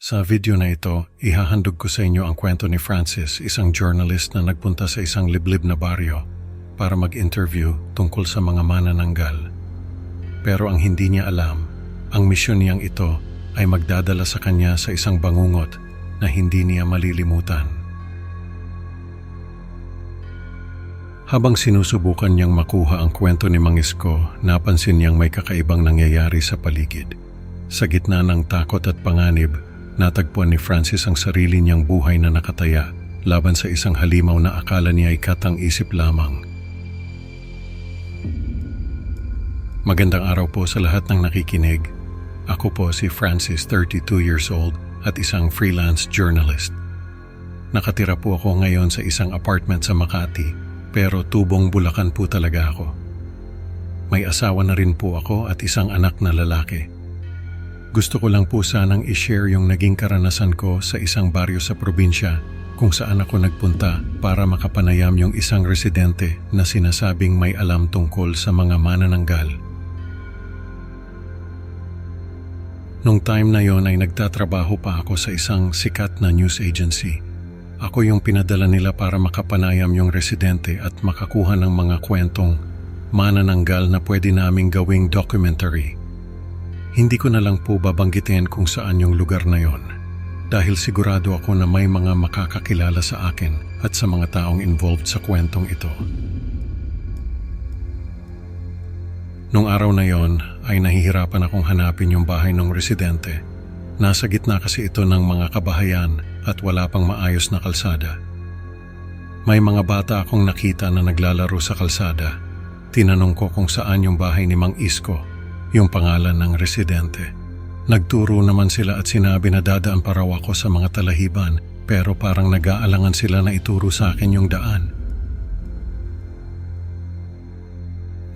Sa video na ito, ihahandog ko sa inyo ang kwento ni Francis, isang journalist na nagpunta sa isang liblib na baryo para mag-interview tungkol sa mga manananggal. Pero ang hindi niya alam, ang misyon niyang ito ay magdadala sa kanya sa isang bangungot na hindi niya malilimutan. Habang sinusubukan niyang makuha ang kwento ni Mang Isko, napansin niyang may kakaibang nangyayari sa paligid. Sa gitna ng takot at panganib, natagpuan ni Francis ang sarili niyang buhay na nakataya laban sa isang halimaw na akala niya ay katang-isip lamang. Magandang araw po sa lahat ng nakikinig. Ako po si Francis, 32 years old at isang freelance journalist. Nakatira po ako ngayon sa isang apartment sa Makati, pero tubong Bulacan po talaga ako. May asawa na rin po ako at isang anak na lalaki. Gusto ko lang po sanang i-share yung naging karanasan ko sa isang baryo sa probinsya kung saan ako nagpunta para makapanayam yung isang residente na sinasabing may alam tungkol sa mga manananggal. Nung time na yon ay nagtatrabaho pa ako sa isang sikat na news agency. Ako yung pinadala nila para makapanayam yung residente at makakuha ng mga kwentong manananggal na pwede naming gawing documentary. Hindi ko na lang po babanggitin kung saan yung lugar na yon dahil sigurado ako na may mga makakakilala sa akin at sa mga taong involved sa kwentong ito. Nung araw na yon ay nahihirapan akong hanapin yung bahay ng residente. Nasa gitna kasi ito ng mga kabahayan at wala pang maayos na kalsada. May mga bata akong nakita na naglalaro sa kalsada. Tinanong ko kung saan yung bahay ni Mang Isko, yung pangalan ng residente. Nagturo naman sila at sinabi na dadaan pa raw ako sa mga talahiban, pero parang nag-aalangan sila na ituro sa akin yung daan.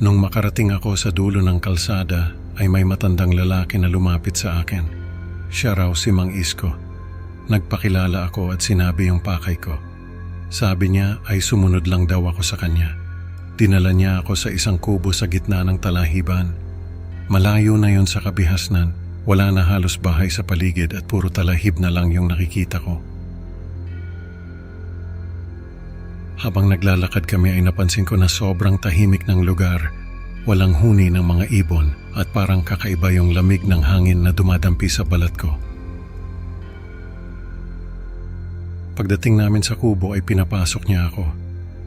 Nung makarating ako sa dulo ng kalsada, ay may matandang lalaki na lumapit sa akin. Siya raw si Mang Isko. Nagpakilala ako at sinabi yung pakay ko. Sabi niya ay sumunod lang daw ako sa kanya. Dinala niya ako sa isang kubo sa gitna ng talahiban. Malayo na yon sa kabihasnan, wala na halos bahay sa paligid at puro talahib na lang yung nakikita ko. Habang naglalakad kami ay napansin ko na sobrang tahimik ng lugar, walang huni ng mga ibon at parang kakaiba yung lamig ng hangin na dumadampi sa balat ko. Pagdating namin sa kubo ay pinapasok niya ako.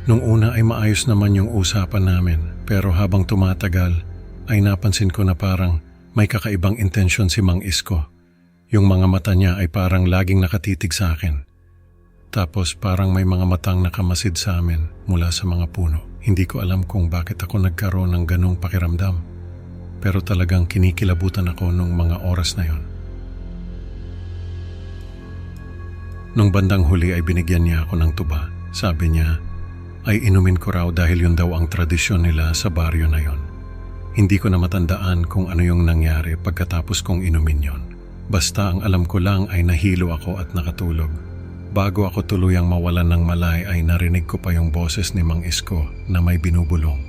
Nung una ay maayos naman yung usapan namin, pero habang tumatagal, ay napansin ko na parang may kakaibang intensyon si Mang Isko. Yung mga mata niya ay parang laging nakatitig sa akin. Tapos parang may mga matang nakamasid sa amin mula sa mga puno. Hindi ko alam kung bakit ako nagkaroon ng ganong pakiramdam. Pero talagang kinikilabutan ako nung mga oras na yon. Nung bandang huli ay binigyan niya ako ng tuba. Sabi niya ay inumin ko raw dahil yun daw ang tradisyon nila sa baryo na yon. Hindi ko na matandaan kung ano yung nangyari pagkatapos kong inumin yon. Basta ang alam ko lang ay nahilo ako at nakatulog. Bago ako tuluyang mawalan ng malay ay narinig ko pa yung boses ni Mang Isko na may binubulong.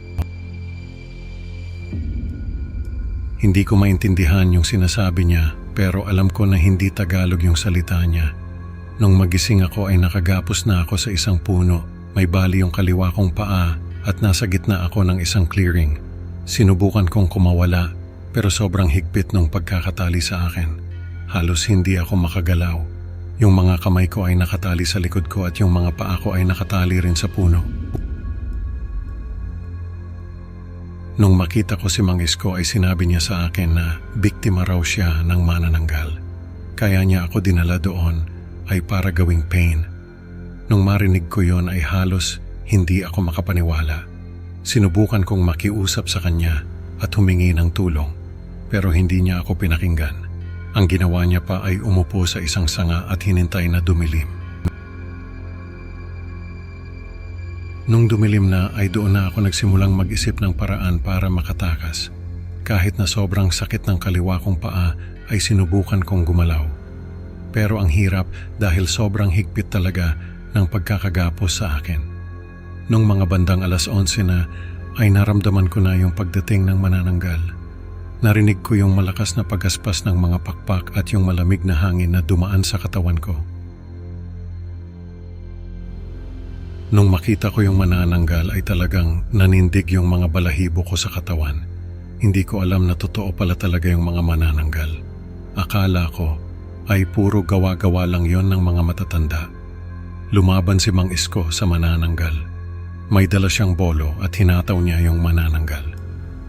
Hindi ko maintindihan yung sinasabi niya pero alam ko na hindi Tagalog yung salita niya. Nung magising ako ay nakagapos na ako sa isang puno. May bali yung kaliwa kong paa at nasa gitna ako ng isang clearing. Sinubukan kong kumawala pero sobrang higpit nung pagkakatali sa akin. Halos hindi ako makagalaw. Yung mga kamay ko ay nakatali sa likod ko at yung mga paa ko ay nakatali rin sa puno. Nung makita ko si Mang Isko ay sinabi niya sa akin na biktima raw siya ng manananggal. Kaya niya ako dinala doon ay para gawing pain. Nung marinig ko yon ay halos hindi ako makapaniwala. Sinubukan kong makiusap sa kanya at humingi ng tulong pero hindi niya ako pinakinggan. Ang ginawa niya pa ay umupo sa isang sanga at hinintay na dumilim. Nung dumilim na ay doon na ako nagsimulang mag-isip ng paraan para makatakas. Kahit na sobrang sakit ng kaliwa kong paa ay sinubukan kong gumalaw. Pero ang hirap dahil sobrang higpit talaga ng pagkakagapos sa akin. Nung mga bandang 11:00 na ay naramdaman ko na yung pagdating ng manananggal. Narinig ko yung malakas na pagaspas ng mga pakpak at yung malamig na hangin na dumaan sa katawan ko. Nung makita ko yung manananggal ay talagang nanindig yung mga balahibo ko sa katawan. Hindi ko alam na totoo pala talaga yung mga manananggal. Akala ko ay puro gawa-gawa lang yon ng mga matatanda. Lumaban si Mang Isko sa manananggal. May dala siyang bolo at hinataw niya yung manananggal.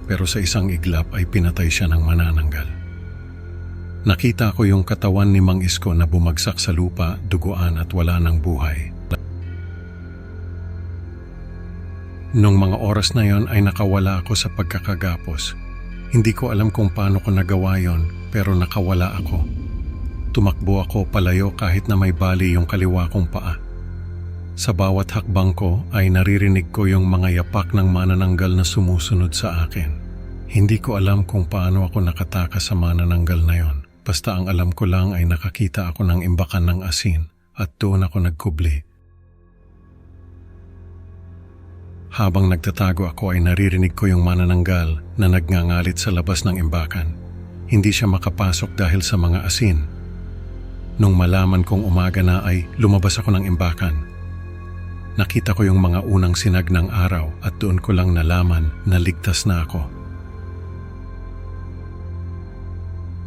Pero sa isang iglap ay pinatay siya ng manananggal. Nakita ko yung katawan ni Mang Isko na bumagsak sa lupa, duguan at wala ng buhay. Nung mga oras na yon ay nakawala ako sa pagkakagapos. Hindi ko alam kung paano ko nagawa yon, pero nakawala ako. Tumakbo ako palayo kahit na may bali yung kaliwa kong paa. Sa bawat hakbang ko ay naririnig ko yung mga yapak ng manananggal na sumusunod sa akin. Hindi ko alam kung paano ako nakatakas sa manananggal na yon. Basta ang alam ko lang ay nakakita ako ng imbakan ng asin at doon ako nagkubli. Habang nagtatago ako ay naririnig ko yung manananggal na nagngangalit sa labas ng imbakan. Hindi siya makapasok dahil sa mga asin. Nung malaman kong umaga na ay lumabas ako ng imbakan. Nakita ko yung mga unang sinag ng araw at doon ko lang nalaman na ligtas na ako.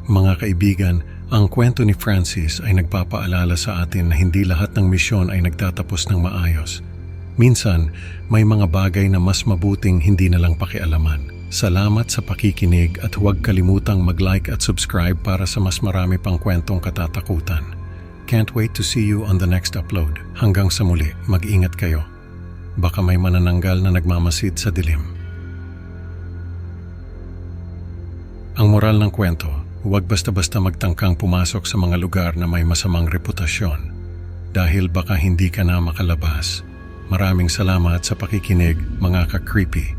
Mga kaibigan, ang kwento ni Francis ay nagpapaalala sa atin na hindi lahat ng misyon ay nagtatapos ng maayos. Minsan, may mga bagay na mas mabuting hindi na lang pakialaman. Salamat sa pakikinig at huwag kalimutang mag-like at subscribe para sa mas marami pang kwentong katatakutan. Can't wait to see you on the next upload. Hanggang sa muli, mag-ingat kayo. Baka may manananggal na nagmamasid sa dilim. Ang moral ng kwento, huwag basta-basta magtangkang pumasok sa mga lugar na may masamang reputasyon. Dahil baka hindi ka na makalabas. Maraming salamat sa pakikinig, mga ka-creepy.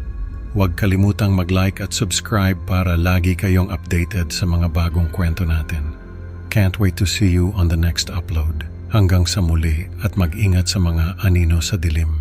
Huwag kalimutang mag-like at subscribe para lagi kayong updated sa mga bagong kwento natin. Can't wait to see you on the next upload. Hanggang sa muli at mag-ingat sa mga anino sa dilim.